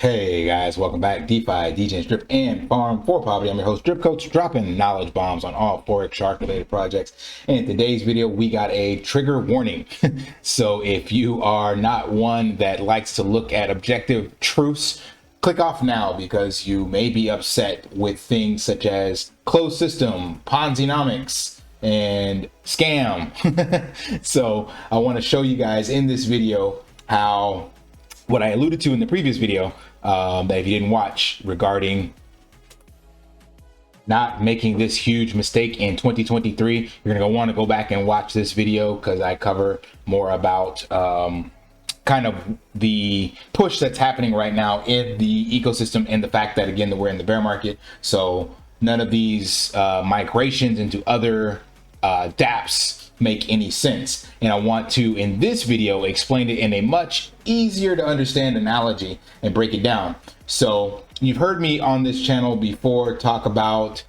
Hey guys, welcome back. DeFi, degens, Drip, and Farm for Poverty. I'm your host, Drip Coach, dropping knowledge bombs on all Forex Shark related projects. And in today's video, we got a trigger warning. So if you are not one that likes to look at objective truths, click off now because you may be upset with things such as closed system, Ponzi-nomics, and scam. So I want to show you guys in this video how what I alluded to in the previous video that if you didn't watch regarding not making this huge mistake in 2023, you're gonna want to go back and watch this video because I cover more about kind of the push that's happening right now in the ecosystem and the fact that, again, that we're in the bear market. So none of these migrations into other DAPPs make any sense. And I want to, in this video, explain it in a much easier to understand analogy and break it down. So you've heard me on this channel before talk about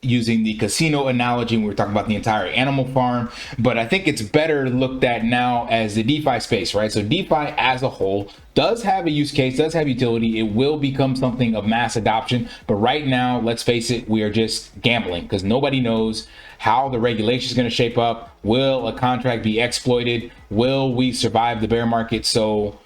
using the casino analogy when we were talking about the entire animal farm, but I think it's better looked at now as the DeFi space, right? So DeFi as a whole does have a use case, does have utility. It will become something of mass adoption, but right now, let's face it, we are just gambling because nobody knows how the regulation is going to shape up. Will a contract be exploited? Will we survive the bear market? So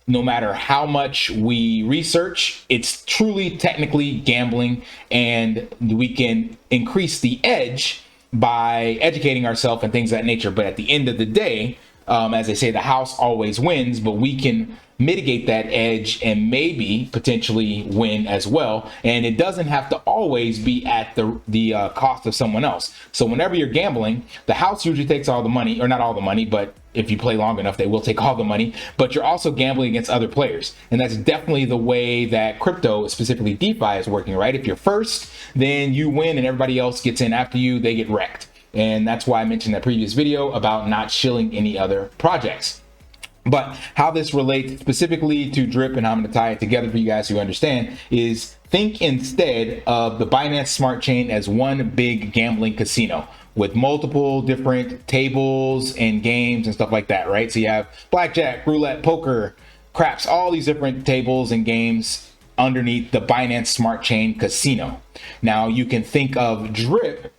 no matter how much we research, it's truly technically gambling, and we can increase the edge by educating ourselves and things of that nature. But at the end of the day, as they say, the house always wins, but we can mitigate that edge and maybe potentially win as well. And it doesn't have to always be at the cost of someone else. So whenever you're gambling, the house usually takes all the money, or not all the money, but if you play long enough, they will take all the money, but you're also gambling against other players. And that's definitely the way that crypto, specifically DeFi, is working, right? If you're first, then you win and everybody else gets in after you, they get wrecked. And that's why I mentioned that previous video about not shilling any other projects. But how this relates specifically to Drip, and how I'm going to tie it together for you guys who understand, is think instead of the Binance Smart Chain as one big gambling casino with multiple different tables and games and stuff like that, right? So you have blackjack, roulette, poker, craps, all these different tables and games underneath the Binance Smart Chain casino. Now you can think of Drip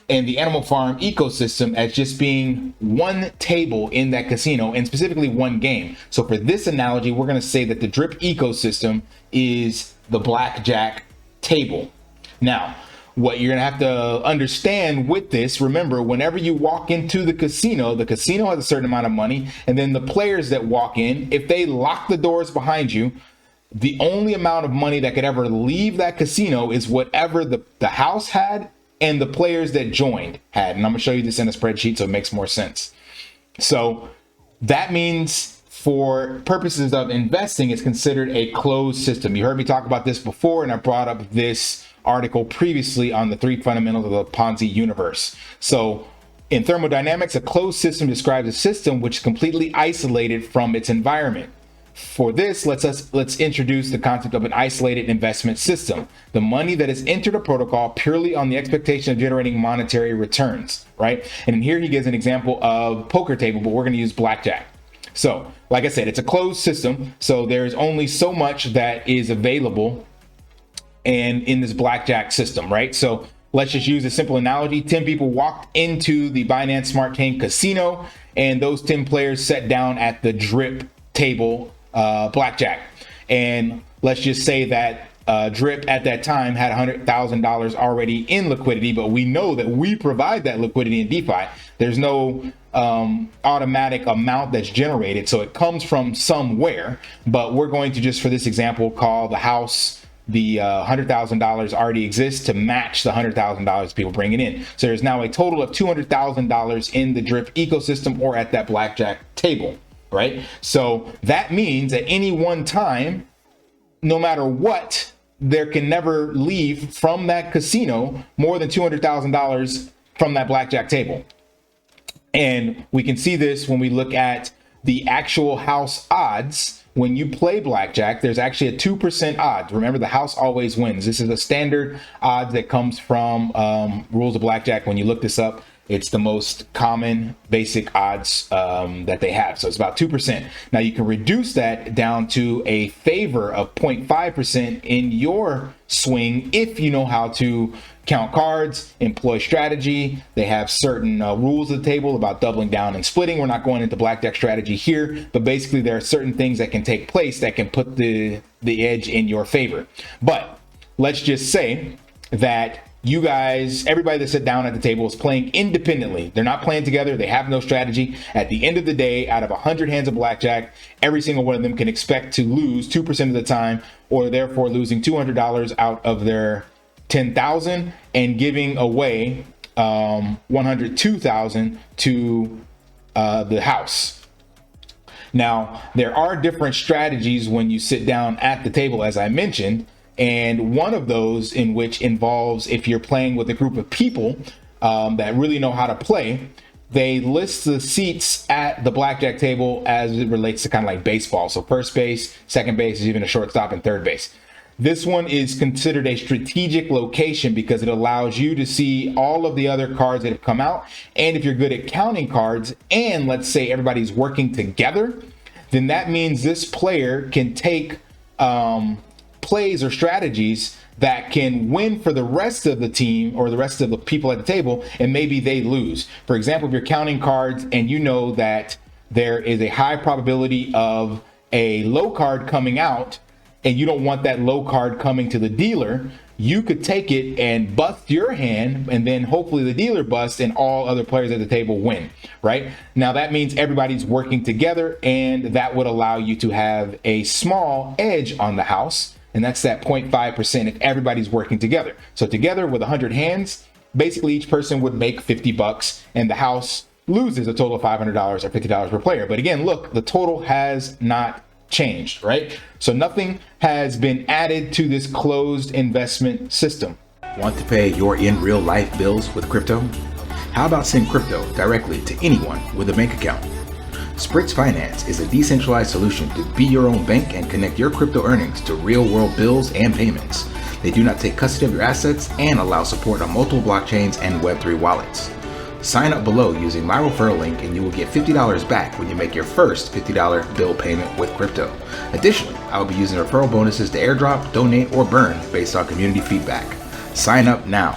and the animal farm ecosystem as just being one table in that casino, and specifically one game. So for this analogy, we're going to say that the Drip ecosystem is the blackjack table. Now, what you're going to have to understand with this, remember, whenever you walk into the casino has a certain amount of money, and then the players that walk in, if they lock the doors behind you, the only amount of money that could ever leave that casino is whatever the house had and the players that joined had. And I'm gonna show you this in a spreadsheet so it makes more sense. So that means for purposes of investing, it's considered a closed system. You heard me talk about this before, and I brought up this article previously on the 3 fundamentals of the Ponzi universe. So in thermodynamics, a closed system describes a system which is completely isolated from its environment. For this, let's introduce the concept of an isolated investment system. The money that is entered a protocol purely on the expectation of generating monetary returns, right? And here he gives an example of poker table, but we're going to use blackjack. So, like I said, it's a closed system, so there's only so much that is available and in this blackjack system, right? So let's just use a simple analogy. 10 people walked into the Binance Smart Chain casino, and those 10 players sat down at the Drip table blackjack. And let's just say that Drip at that time had $100,000 already in liquidity, but we know that we provide that liquidity in DeFi. There's no automatic amount that's generated, so it comes from somewhere, but we're going to just, for this example, call the house the $100,000 already exists to match the $100,000 people bringing in. So there's now a total of $200,000 in the Drip ecosystem, or at that blackjack table, right? So that means at any one time, no matter what, there can never leave from that casino more than $200,000 from that blackjack table. And we can see this when we look at the actual house odds. When you play blackjack, there's actually a 2% odds. Remember, the house always wins. This is a standard odds that comes from rules of blackjack. When you look this up, It's the most common basic odds that they have. So it's about 2%. Now you can reduce that down to a favor of 0.5% in your swing if you know how to count cards, employ strategy. They have certain rules of the table about doubling down and splitting. We're not going into blackjack strategy here, but basically there are certain things that can take place that can put the edge in your favor. But let's just say that you guys, everybody that sit down at the table is playing independently. They're not playing together. They have no strategy. At the end of the day, out of 100 hands of blackjack, every single one of them can expect to lose 2% of the time, or therefore losing $200 out of their 10,000 and giving away 102,000 to the house. Now, there are different strategies when you sit down at the table, as I mentioned. And one of those in which involves, if you're playing with a group of people that really know how to play, they list the seats at the blackjack table as it relates to kind of like baseball. So first base, second base, even a shortstop, and third base. This one is considered a strategic location because it allows you to see all of the other cards that have come out. And if you're good at counting cards, and let's say everybody's working together, then that means this player can take plays or strategies that can win for the rest of the team or the rest of the people at the table, and maybe they lose. For example, if you're counting cards and you know that there is a high probability of a low card coming out and you don't want that low card coming to the dealer, you could take it and bust your hand, and then hopefully the dealer busts and all other players at the table win, right? Now that means everybody's working together, and that would allow you to have a small edge on the house. And that's that 0.5% if everybody's working together. So together with 100 hands, basically each person would make 50 bucks and the house loses a total of $500 or $50 per player. But again, look, the total has not changed, right? So nothing has been added to this closed investment system. Want to pay your in real life bills with crypto? How about send crypto directly to anyone with a bank account? Spritz Finance is a decentralized solution to be your own bank and connect your crypto earnings to real-world bills and payments. They do not take custody of your assets and allow support on multiple blockchains and Web3 wallets. Sign up below using my referral link and you will get $50 back when you make your first $50 bill payment with crypto. Additionally, I will be using referral bonuses to airdrop, donate, or burn based on community feedback. Sign up now.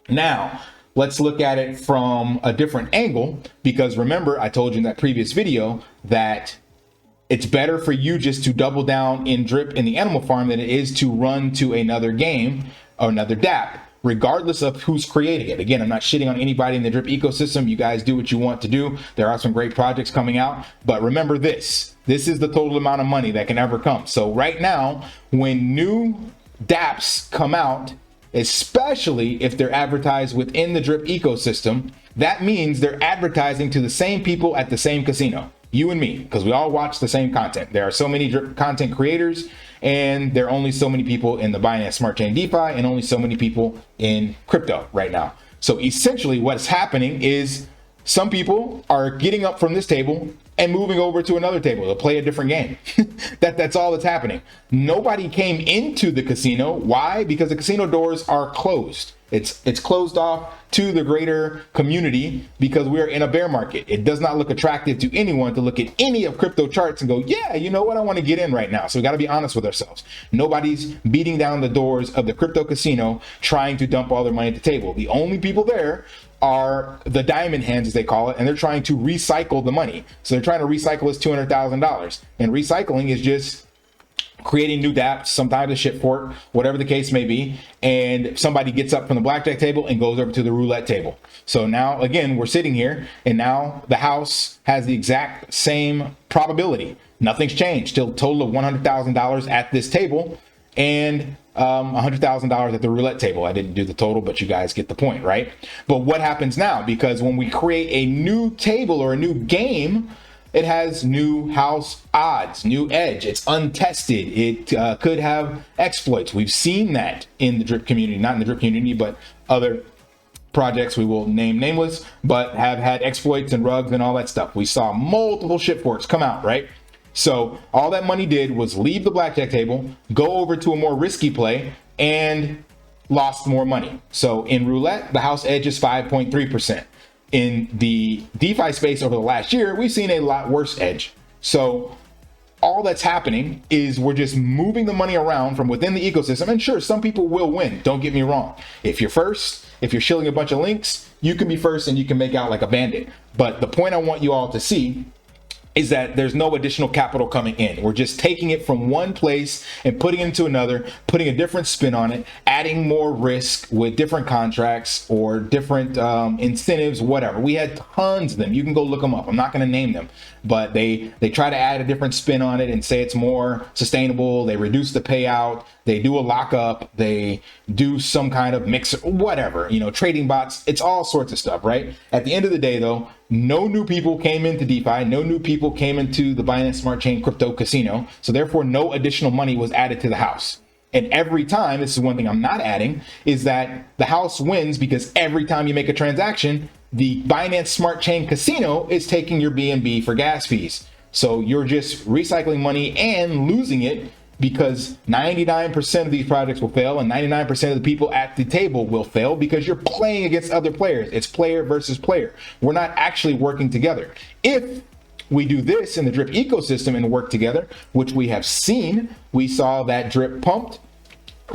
Now, let's look at it from a different angle, because remember, I told you in that previous video that it's better for you just to double down in drip in the animal farm than it is to run to another game or another DAPP, regardless of who's creating it. Again, I'm not shitting on anybody in the drip ecosystem. You guys do what you want to do. There are some great projects coming out, but remember this is the total amount of money that can ever come. So right now, when new DApps come out, especially if they're advertised within the drip ecosystem, that means they're advertising to the same people at the same casino, you and me, because we all watch the same content. There are so many drip content creators, and there are only so many people in the Binance Smart Chain DeFi and only so many people in crypto right now. So essentially what's happening is some people are getting up from this table and moving over to another table to play a different game. That's all that's happening. Nobody came into the casino. Why? Because the casino doors are closed. It's closed off to the greater community because we are in a bear market. It does not look attractive to anyone to look at any of crypto charts and go, yeah, you know what, I want to get in right now. So we got to be honest with ourselves. Nobody's beating down the doors of the crypto casino trying to dump all their money at the table. The only people there are the diamond hands, as they call it, and they're trying to recycle the money. So they're trying to recycle this $200,000. And recycling is just creating new dApps, sometimes a shit fork, whatever the case may be, and somebody gets up from the blackjack table and goes over to the roulette table. So now, again, we're sitting here, and now the house has the exact same probability. Nothing's changed. Still a total of $100,000 at this table, and $100,000 at the roulette table. I didn't do the total, but you guys get the point, right? But what happens now? Because when we create a new table or a new game, it has new house odds, new edge. It's untested. It could have exploits. We've seen that in the drip community, not in the drip community, but other projects we will name nameless, but have had exploits and rugs and all that stuff. We saw multiple shit forks come out, right? So all that money did was leave the blackjack table, go over to a more risky play, and lost more money. So in roulette, the house edge is 5.3%. In the DeFi space over the last year, we've seen a lot worse edge. So all that's happening is we're just moving the money around from within the ecosystem. And sure, some people will win. Don't get me wrong. If you're first, if you're shilling a bunch of links, you can be first and you can make out like a bandit. But the point I want you all to see is that there's no additional capital coming in. We're just taking it from one place and putting it into another, putting a different spin on it, adding more risk with different contracts or different incentives, whatever. We had tons of them. You can go look them up. I'm not going to name them, but they try to add a different spin on it and say it's more sustainable. They reduce the payout. They do a lockup. They do some kind of mix, whatever, you know, trading bots. It's all sorts of stuff, right? At the end of the day, though, no new people came into DeFi. No new people came into the Binance Smart Chain crypto casino. So therefore, no additional money was added to the house. And every time, this is one thing I'm not adding, is that the house wins because every time you make a transaction, the Binance Smart Chain casino is taking your BNB for gas fees. So you're just recycling money and losing it, because 99% of these projects will fail and 99% of the people at the table will fail because you're playing against other players. It's player versus player. We're not actually working together. If we do this in the drip ecosystem and work together, which we have seen, we saw that drip pumped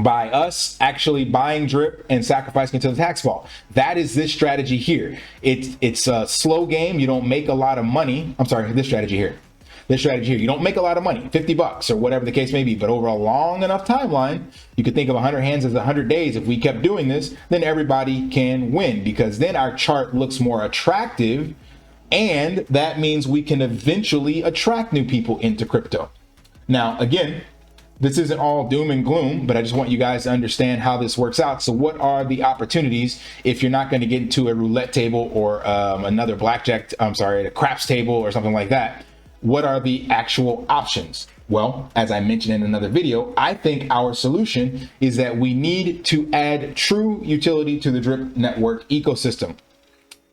by us actually buying drip and sacrificing it to the tax vault. That is this strategy here. It's a slow game. You don't make a lot of money. I'm sorry, this strategy here. This strategy here, you don't make a lot of money, $50 or whatever the case may be, but over a long enough timeline, you could think of 100 hands as 100 days. If we kept doing this, then everybody can win, because then our chart looks more attractive, and that means we can eventually attract new people into crypto. Now, again, this isn't all doom and gloom, but I just want you guys to understand how this works out. So what are the opportunities if you're not going to get into a roulette table or another a craps table or something like that? What are the actual options? Well, as I mentioned in another video, I think our solution is that we need to add true utility to the Drip network ecosystem.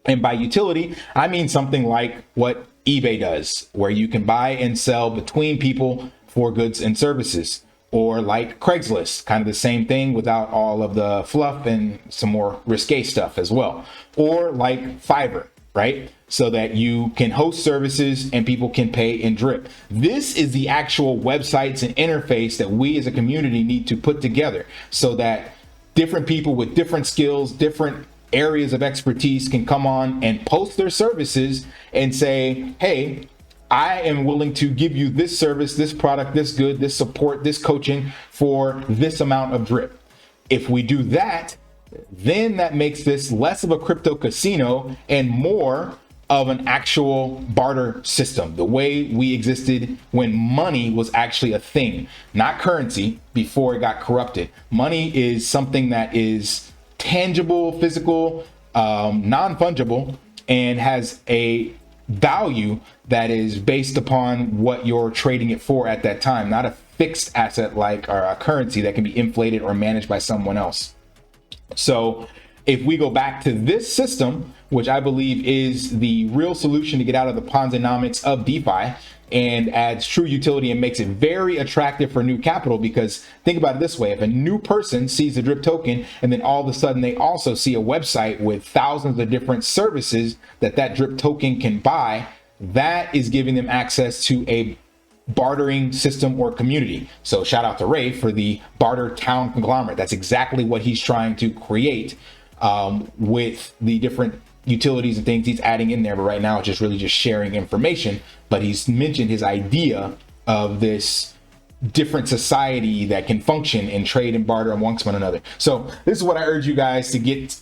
And by utility, I mean something like what eBay does, where you can buy and sell between people for goods and services, or like Craigslist, kind of the same thing without all of the fluff and some more risque stuff as well, or like Fiverr, right? So that you can host services and people can pay in drip. This is the actual websites and interface that we as a community need to put together so that different people with different skills, different areas of expertise can come on and post their services and say, hey, I am willing to give you this service, this product, this good, this support, this coaching for this amount of drip. If we do that, then that makes this less of a crypto casino and more of an actual barter system, the way we existed when money was actually a thing, not currency before it got corrupted. Money is something that is tangible, physical, non-fungible, and has a value that is based upon what you're trading it for at that time, not a fixed asset like a currency that can be inflated or managed by someone else. So if we go back to this system, which I believe is the real solution to get out of the Ponzi-nomics of DeFi, and adds true utility and makes it very attractive for new capital, because think about it this way: if a new person sees the drip token and then all of a sudden they also see a website with thousands of different services that drip token can buy, that is giving them access to a bartering system or community. So shout out to Ray for the barter town conglomerate. That's exactly what he's trying to create with the different utilities and things he's adding in there. But right now it's just really just sharing information. But he's mentioned his idea of this different society that can function and trade and barter amongst one another. So this is what I urge you guys to get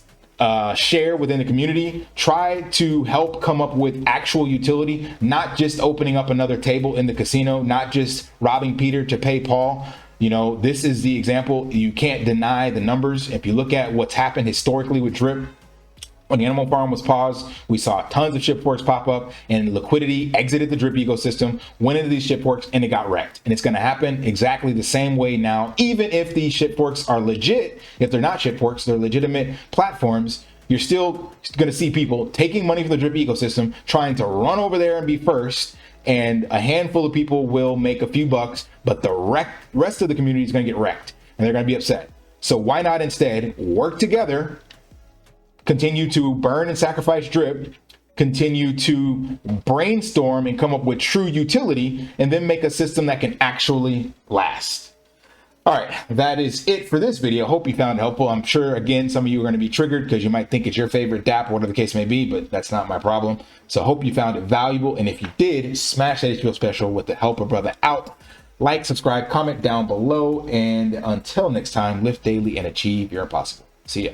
share within the community. Try to help come up with actual utility, not just opening up another table in the casino, not just robbing Peter to pay Paul. You know, this is the example. You can't deny the numbers. If you look at what's happened historically with drip, when the animal farm was paused, we saw tons of ship forks pop up and liquidity exited the drip ecosystem, went into these ship forks, and it got wrecked. And it's going to happen exactly the same way now. Even if these ship forks are legit, if they're not ship forks, they're legitimate platforms, you're still going to see people taking money from the drip ecosystem, trying to run over there and be first. And a handful of people will make a few bucks, but the rest of the community is going to get wrecked and they're going to be upset. So why not instead work together, continue to burn and sacrifice drip, continue to brainstorm and come up with true utility, and then make a system that can actually last. All right, that is it for this video. Hope you found it helpful. I'm sure, again, some of you are going to be triggered because you might think it's your favorite DAPP, or whatever the case may be, but that's not my problem. So hope you found it valuable. And if you did, smash that HBO special with the help of brother out. Like, subscribe, comment down below. And until next time, lift daily and achieve your impossible. See ya.